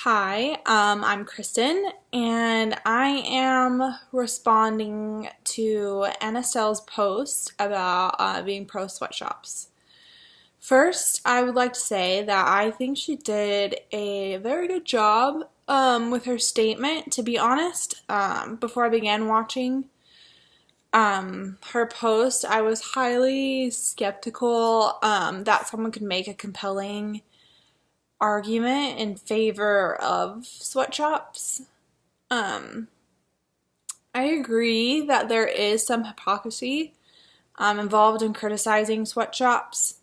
Hi, I'm Kristen, and I am responding to Anastelle's post about being pro sweatshops. First, I would like to say that I think she did a very good job with her statement, to be honest. Before I began watching her post, I was highly skeptical that someone could make a compelling argument in favor of sweatshops. Um, I agree that there is some hypocrisy involved in criticizing sweatshops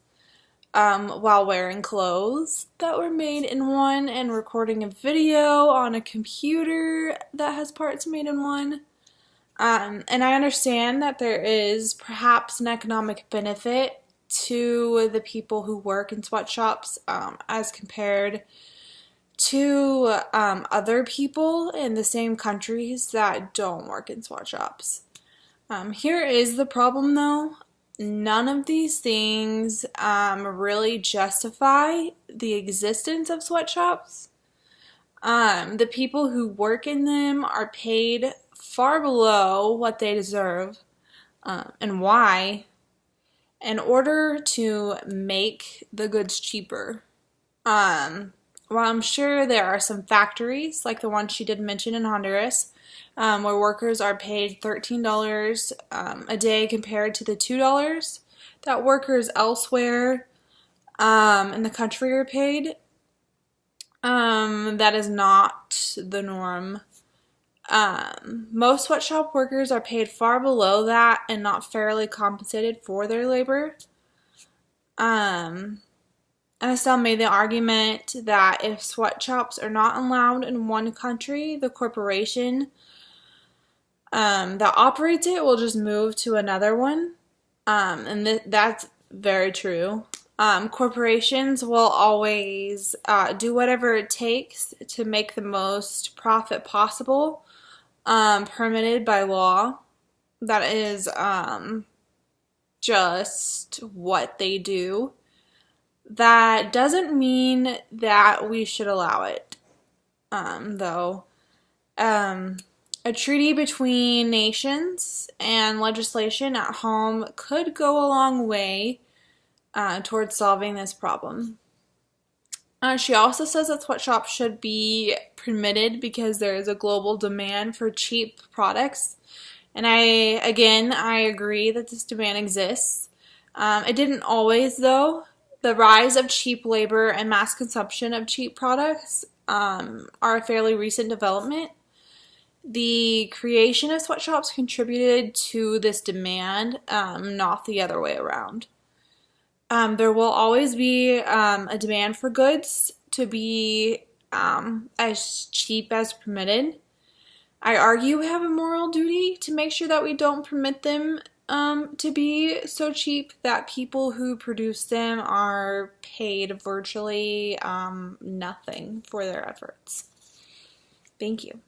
while wearing clothes that were made in one and recording a video on a computer that has parts made in one. And I understand that there is perhaps an economic benefit to the people who work in sweatshops as compared to other people in the same countries that don't work in sweatshops. Here is the problem though. None of these things really justify the existence of sweatshops. The people who work in them are paid far below what they deserve. And why? In order to make the goods cheaper. While I'm sure there are some factories, like the one she did mention in Honduras, where workers are paid $13 a day compared to the $2 that workers elsewhere in the country are paid, that is not the norm. Most sweatshop workers are paid far below that and not fairly compensated for their labor. Anastelle made the argument that if sweatshops are not allowed in one country, the corporation that operates it will just move to another one. And that's very true. Corporations will always do whatever it takes to make the most profit possible. Permitted by law. That is just what they do. That doesn't mean that we should allow it, though. A treaty between nations and legislation at home could go a long way towards solving this problem. She also says that sweatshops should be permitted because there is a global demand for cheap products. And I agree that this demand exists. It didn't always, though. The rise of cheap labor and mass consumption of cheap products are a fairly recent development. The creation of sweatshops contributed to this demand, not the other way around. There will always be a demand for goods to be as cheap as permitted. I argue we have a moral duty to make sure that we don't permit them to be so cheap that people who produce them are paid virtually nothing for their efforts. Thank you.